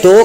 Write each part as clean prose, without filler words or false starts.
2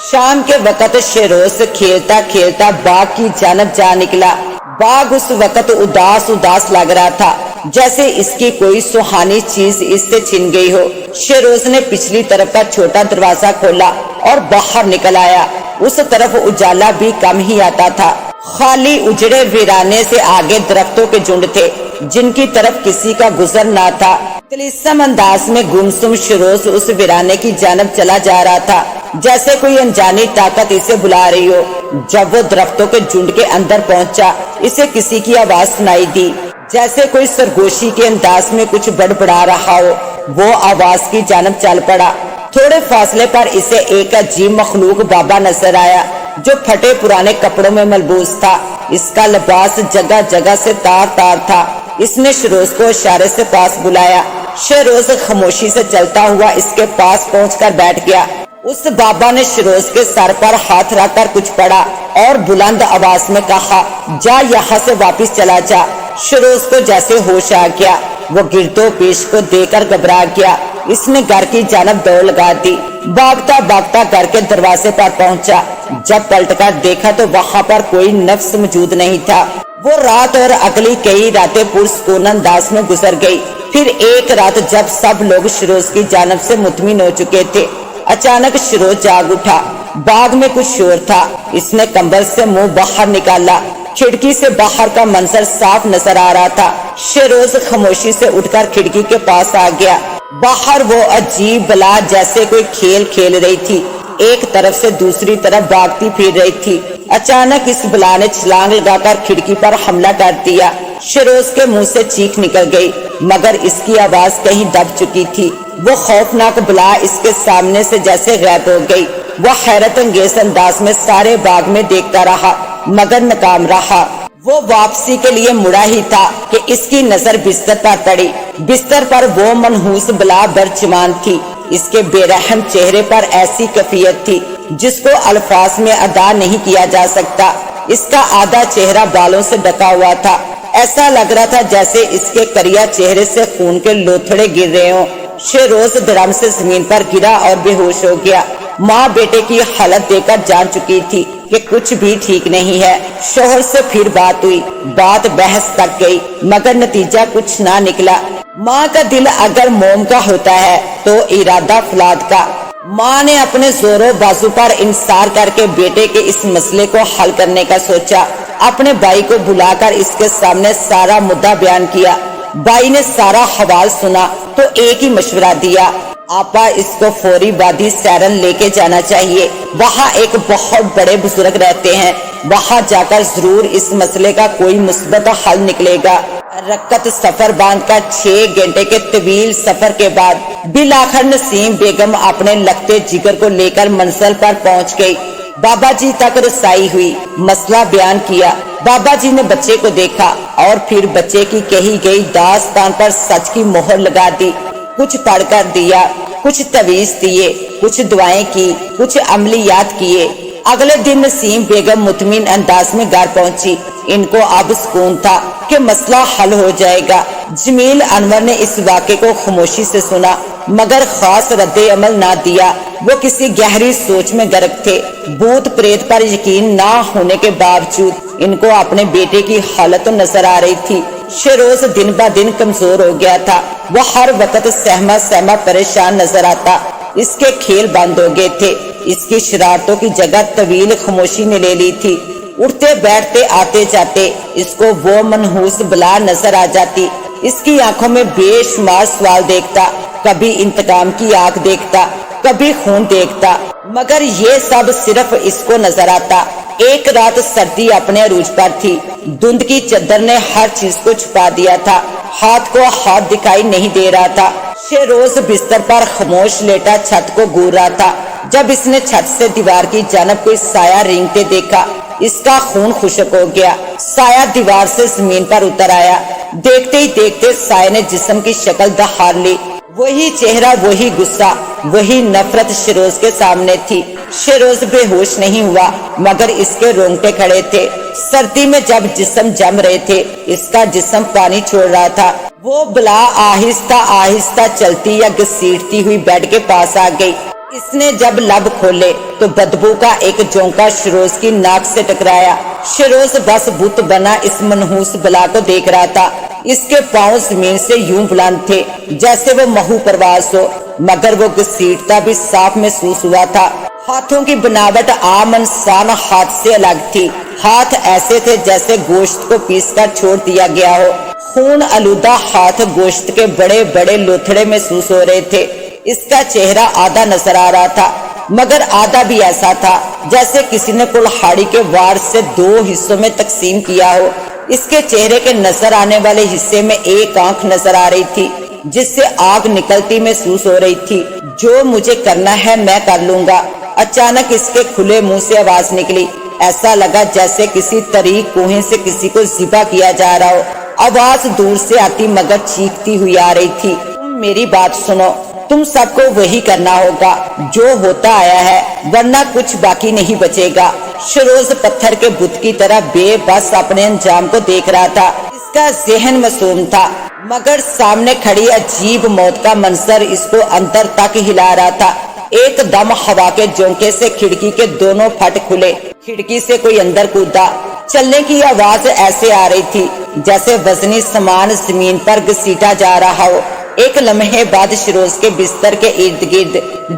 شام کے وقت شیروز کھیلتا کھیلتا باغ کی جانب جا نکلا۔ باغ اس وقت اداس لگ رہا تھا، جیسے اس کی کوئی سہانی چیز اس سے چھن گئی ہو۔ شیروز نے پچھلی طرف کا چھوٹا دروازہ کھولا اور باہر نکل آیا۔ اس طرف اجالا بھی کم ہی آتا تھا، خالی اجڑے ویرانے سے آگے درختوں کے جھنڈ تھے جن کی طرف کسی کا گزر نہ تھا۔ طلسم انداز میں گمسم شیروز اس ویرانے کی جانب چلا جا رہا تھا، جیسے کوئی انجانی طاقت اسے بلا رہی ہو۔ جب وہ درختوں کے جھنڈ کے اندر پہنچا، اسے کسی کی آواز سنائی دی، جیسے کوئی سرگوشی کے انداز میں کچھ بڑبڑا رہا ہو۔ وہ آواز کی جانب چل پڑا۔ تھوڑے فاصلے پر اسے ایک عجیب مخلوق بابا نظر آیا جو پھٹے پرانے کپڑوں میں ملبوس تھا۔ اس کا لباس جگہ جگہ سے تار تار تھا۔ اس نے شیروز کو اشارے سے پاس بلایا۔ شیروز خاموشی سے چلتا ہوا اس کے پاس پہنچ کر بیٹھ گیا۔ اس بابا نے شیروز کے سر پر ہاتھ رکھ کر کچھ پڑھا اور بلند آواز میں کہا، جا یہاں سے واپس چلا جا۔ شیروز کو جیسے ہوش آ گیا، وہ گرد و پیش کو دیکھ کر گھبرا گیا۔ اس نے گھر کی جانب دوڑ لگا دی، بھاگتا بھاگتا گھر کے دروازے پر پہنچا۔ جب پلٹ کر دیکھا تو وہاں پر کوئی نفس موجود نہیں تھا۔ وہ رات اور اگلی کئی راتیں پرسکون انداز میں گزر گئی۔ پھر ایک رات جب سب لوگ شیروز کی جانب سے مطمئن ہو چکے تھے، اچانک شیروز جاگ اٹھا۔ باغ میں کچھ شور تھا۔ اس نے کمبل سے منہ باہر نکالا۔ کھڑکی سے باہر کا منظر صاف نظر آ رہا تھا۔ شیروز خاموشی سے اٹھ کر کھڑکی کے پاس آ گیا۔ باہر وہ عجیب بلا جیسے کوئی کھیل کھیل رہی تھی، ایک طرف سے دوسری طرف بھاگتی پھر رہی تھی۔ اچانک اس بلا نے چھلانگ لگا کر کھڑکی پر حملہ کر دیا۔ شیروز کے منہ سے چیخ نکل گئی، مگر اس کی آواز کہیں دب چکی تھی۔ وہ خوفناک بلا اس کے سامنے سے جیسے غائب ہو گئی۔ وہ حیرت انگیز انداز میں سارے باغ میں دیکھتا رہا، مگر ناکام رہا۔ وہ واپسی کے لیے مڑا ہی تھا کہ اس کی نظر بستر پر پڑی۔ بستر پر وہ منحوس بلا برچمان تھی۔ اس کے بے رحم چہرے پر ایسی کیفیت تھی جس کو الفاظ میں ادا نہیں کیا جا سکتا۔ اس کا آدھا چہرہ بالوں سے ڈھکا ہوا تھا۔ ایسا لگ رہا تھا جیسے اس کے کریا چہرے سے خون کے لوتھڑے گر رہے ہوں۔ شیروز دھڑام سے زمین پر گرا اور بے ہوش ہو گیا۔ ماں بیٹے کی حالت دیکھ کر جان چکی تھی کہ کچھ بھی ٹھیک نہیں ہے۔ شوہر سے پھر بات ہوئی، بات بحث تک گئی، مگر نتیجہ کچھ نہ نکلا۔ ماں کا دل اگر موم کا ہوتا ہے تو ارادہ فولاد کا۔ ماں نے اپنے زور و بازو پر انحصار کر کے بیٹے کے اس مسئلے کو حل کرنے کا سوچا۔ اپنے بھائی کو بلا کر اس کے سامنے سارا مدعا بیان کیا۔ بھائی نے سارا حوال سنا تو ایک ہی مشورہ دیا، آپا اس کو فوری وادی سیرن لے کے جانا چاہیے، وہاں ایک بہت بڑے بزرگ رہتے ہیں، وہاں جا کر ضرور اس مسئلے کا کوئی مثبت حل نکلے گا۔ رکت سفر باندھ کر 6 گھنٹے کے طویل سفر کے بعد بالآخر نسیم بیگم اپنے لگتے جگر کو لے کر منزل پر پہنچ گئی۔ بابا جی تک رسائی ہوئی، مسئلہ بیان کیا۔ بابا جی نے بچے کو دیکھا اور پھر بچے کی کہی گئی داستان پر سچ کی مہر لگا دی۔ کچھ پڑھ کر دیا، کچھ تویز دیے، کچھ دعائیں کی، کچھ عملیات کیے۔ اگلے دن نسیم بیگم مطمئن انداز میں گھر پہنچی۔ ان کو اب سکون تھا کہ مسئلہ حل ہو جائے گا۔ جمیل انور نے اس واقعے کو خاموشی سے سنا مگر خاص رد عمل نہ دیا۔ وہ کسی گہری سوچ میں غرق تھے۔ بھوت پریت پر یقین نہ ہونے کے باوجود ان کو اپنے بیٹے کی حالت نظر آ رہی تھی۔ شیروز دن با دن کمزور ہو گیا تھا۔ وہ ہر وقت سہما پریشان نظر آتا۔ اس کے کھیل بند ہو گئے تھے۔ اس کی شرارتوں کی جگہ طویل خاموشی نے لے لی تھی۔ اٹھتے بیٹھتے آتے جاتے اس کو وہ منحوس بلا نظر آ جاتی۔ اس کی آنکھوں میں بے شمار سوال دیکھتا، کبھی انتقام کی آنکھ دیکھتا، کبھی خون دیکھتا، مگر یہ سب صرف اس کو نظر آتا۔ ایک رات سردی اپنے عروج پر تھی۔ دھند کی چادر نے ہر چیز کو چھپا دیا تھا۔ ہاتھ کو ہاتھ دکھائی نہیں دے رہا تھا۔ شیروز بستر پر خاموش لیٹا چھت کو گور رہا تھا۔ جب اس نے چھت سے دیوار کی جانب کوئی سایہ رینگتے دیکھا، اس کا خون خشک ہو گیا۔ سایہ دیوار سے زمین پر اتر آیا۔ دیکھتے ہی دیکھتے سایہ نے جسم کی شکل دہار لی۔ وہی چہرہ، وہی غصہ، وہی نفرت شیروز کے سامنے تھی۔ شیروز بے ہوش نہیں ہوا مگر اس کے رونگٹے کھڑے تھے۔ سردی میں جب جسم جم رہے تھے اس کا جسم پانی چھوڑ رہا تھا۔ وہ بلا آہستہ آہستہ چلتی یا گھسیٹتی ہوئی بیڈ کے پاس آ گئی۔ اس نے جب لب کھولے تو بدبو کا ایک جھونکا شیروز کی ناک سے ٹکرایا۔ شیروز بس بت بنا اس منحوس بلا کو دیکھ رہا تھا۔ اس کے پاؤں زمین سے یوں بلند تھے جیسے وہ مہو پرواز ہو، مگر وہ گھسیٹتا بھی صاف محسوس ہوا تھا۔ ہاتھوں کی بناوٹ عام انسان ہاتھ سے الگ تھی۔ ہاتھ ایسے تھے جیسے گوشت کو پیس کر چھوڑ دیا گیا ہو۔ خون آلودہ ہاتھ گوشت کے بڑے بڑے لوتھڑے محسوس ہو رہے تھے۔ اس کا چہرہ آدھا نظر آ رہا تھا، مگر آدھا بھی ایسا تھا جیسے کسی نے کلہاڑی کے وار سے دو حصوں میں تقسیم کیا ہو۔ اس کے چہرے کے نظر آنے والے حصے میں ایک آنکھ نظر آ رہی تھی جس سے آگ نکلتی محسوس ہو رہی تھی۔ جو مجھے کرنا ہے میں کر لوں گا۔ اچانک اس کے کھلے منہ سے آواز نکلی۔ ایسا لگا جیسے کسی طریق کنویں سے کسی کو ذبح کیا جا رہا ہو۔ آواز دور سے آتی مگر چیختی ہوئی آ رہی تھی، تم میری بات سنو، تم سب کو وہی کرنا ہوگا جو ہوتا آیا ہے، ورنہ کچھ باقی نہیں بچے گا۔ شیروز پتھر کے بت کی طرح بے بس اپنے انجام کو دیکھ رہا تھا۔ اس کا ذہن معصوم تھا، مگر سامنے کھڑی عجیب موت کا منظر اس کو اندر تک ہلا رہا تھا۔ ایک دم ہوا کے جھونکے سے کھڑکی کے دونوں پھٹ کھلے۔ کھڑکی سے کوئی اندر کودا۔ چلنے کی آواز ایسے آ رہی تھی جیسے وزنی سامان زمین پر گھسیٹا جا رہا ہو۔ ایک لمحے بعد شیروز کے بستر کے ارد گرد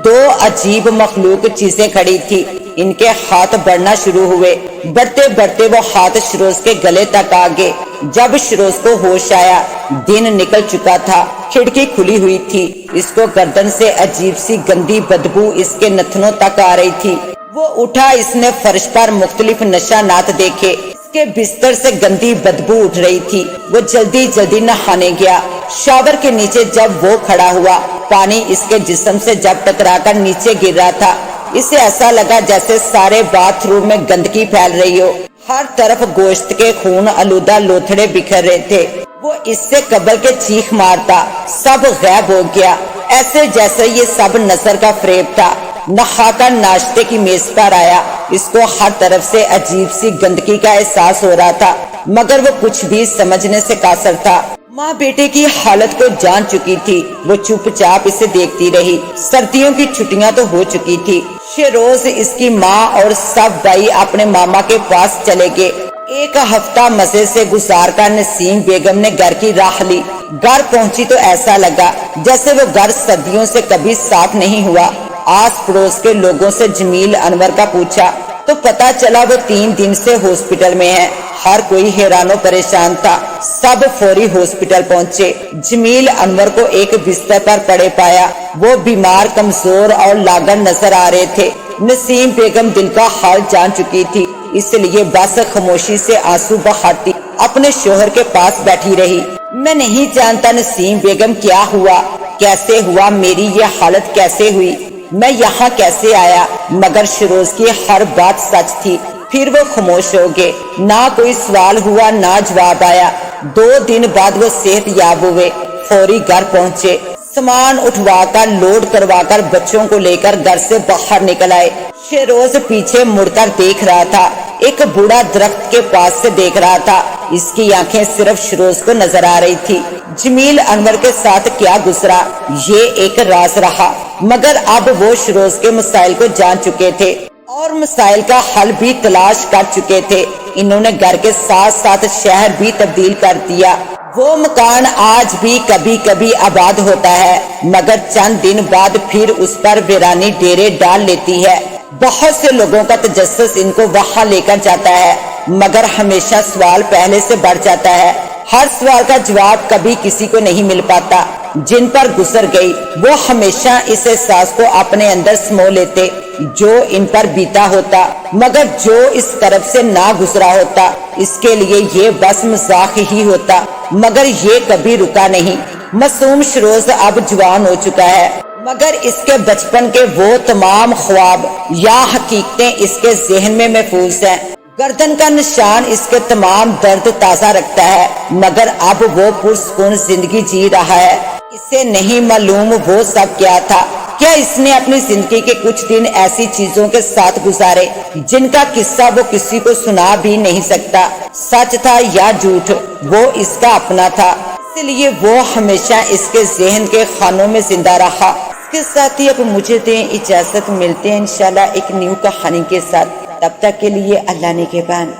دو عجیب مخلوق چیزیں کھڑی تھی۔ ان کے ہاتھ بڑھنا شروع ہوئے۔ بڑھتے بڑھتے وہ ہاتھ شیروز کے گلے تک آ گئے۔ جب شیروز کو ہوش آیا دن نکل چکا تھا۔ کھڑکی کھلی ہوئی تھی۔ اس کو گردن سے عجیب سی گندی بدبو اس کے نتنوں تک آ رہی تھی۔ وہ اٹھا، اس نے فرش پر مختلف نشانات دیکھے۔ اس کے بستر سے گندی بدبو اٹھ رہی تھی۔ وہ جلدی جلدی نہانے گیا۔ شاور کے نیچے جب وہ کھڑا ہوا، پانی اس کے جسم سے جب ٹکرا کر نیچے گر رہا تھا، اسے ایسا لگا جیسے سارے باتھ روم میں گندگی پھیل رہی ہو۔ ہر طرف گوشت کے خون آلودہ لوتھڑے بکھر رہے تھے۔ وہ اس سے قبل کے چیخ مارتا، سب غائب ہو گیا، ایسے جیسے یہ سب نظر کا فریب تھا۔ نہا کر ناشتے کی میز پر آیا۔ اس کو ہر طرف سے عجیب سی گندگی کا احساس ہو رہا تھا، مگر وہ کچھ بھی سمجھنے سے قاصر تھا۔ ماں بیٹے کی حالت کو جان چکی تھی۔ وہ چپ چاپ اسے دیکھتی رہی۔ سردیوں کی چھٹیاں تو ہو چکی تھی۔ شیروز، اس کی ماں اور سب بھائی اپنے ماما کے پاس چلے گئے۔ ایک ہفتہ مزے سے گزار کر نسیم بیگم نے گھر کی راہ لی۔ گھر پہنچی تو ایسا لگا جیسے وہ گھر صدیوں سے کبھی صاف نہیں ہوا۔ آس پڑوس کے لوگوں سے جمیل انور کا پوچھا تو پتا چلا وہ 3 دن سے ہاسپٹل میں ہے۔ ہر کوئی حیران و پریشان تھا۔ سب فوری ہاسپٹل پہنچے۔ جمیل انور کو ایک بستر پر پڑے پایا۔ وہ بیمار، کمزور اور لاغر نظر آ رہے تھے۔ نسیم بیگم دل کا حال جان چکی تھی، اس لیے بس خاموشی سے آنسو بہاتی اپنے شوہر کے پاس بیٹھی رہی۔ میں نہیں جانتا نسیم بیگم کیا ہوا، کیسے ہوا، میری یہ حالت کیسے ہوئی، میں یہاں کیسے آیا، مگر شیروز کی ہر بات سچ تھی۔ پھر وہ خاموش ہو گئے۔ نہ کوئی سوال ہوا، نہ جواب آیا۔ 2 دن بعد وہ صحت یاب ہوئے۔ فوری گھر پہنچے۔ سامان اٹھوا کر، لوڈ کروا کر بچوں کو لے کر گھر سے باہر نکل آئے۔ شیروز پیچھے مڑ کر دیکھ رہا تھا۔ ایک بوڑھا درخت کے پاس سے دیکھ رہا تھا۔ اس کی آنکھیں صرف شیروز کو نظر آ رہی تھی۔ جمیل انور کے ساتھ کیا گزرا یہ ایک راز رہا، مگر اب وہ شیروز کے مسائل کو جان چکے تھے اور مسائل کا حل بھی تلاش کر چکے تھے۔ انہوں نے گھر کے ساتھ ساتھ شہر بھی تبدیل کر دیا۔ وہ مکان آج بھی کبھی کبھی آباد ہوتا ہے، مگر چند دن بعد پھر اس پر ویرانی ڈیرے ڈال لیتی ہے۔ بہت سے لوگوں کا تجسس ان کو وہاں لے کر جاتا ہے، مگر ہمیشہ سوال پہلے سے بڑھ جاتا ہے۔ ہر سوال کا جواب کبھی کسی کو نہیں مل پاتا۔ جن پر گزر گئی وہ ہمیشہ اس احساس کو اپنے اندر سمو لیتے جو ان پر بیتا ہوتا، مگر جو اس طرف سے نہ گزرا ہوتا اس کے لیے یہ بس مذاق ہی ہوتا، مگر یہ کبھی رکا نہیں۔ معصوم شیروز اب جوان ہو چکا ہے، مگر اس کے بچپن کے وہ تمام خواب یا حقیقتیں اس کے ذہن میں محفوظ ہیں۔ گردن کا نشان اس کے تمام درد تازہ رکھتا ہے، مگر اب وہ پرسکون زندگی جی رہا ہے۔ اسے نہیں معلوم وہ سب کیا تھا۔ کیا اس نے اپنی زندگی کے کچھ دن ایسی چیزوں کے ساتھ گزارے جن کا قصہ وہ کسی کو سنا بھی نہیں سکتا؟ سچ تھا یا جھوٹ، وہ اس کا اپنا تھا، اس لیے وہ ہمیشہ اس کے ذہن کے خانوں میں زندہ رہا۔ اس کے ساتھ ہی اب مجھے دیں اجازت، ملتے ہیں انشاءاللہ ایک نیو کہانی کے ساتھ، تب تک کے لیے اللہ نگہبان۔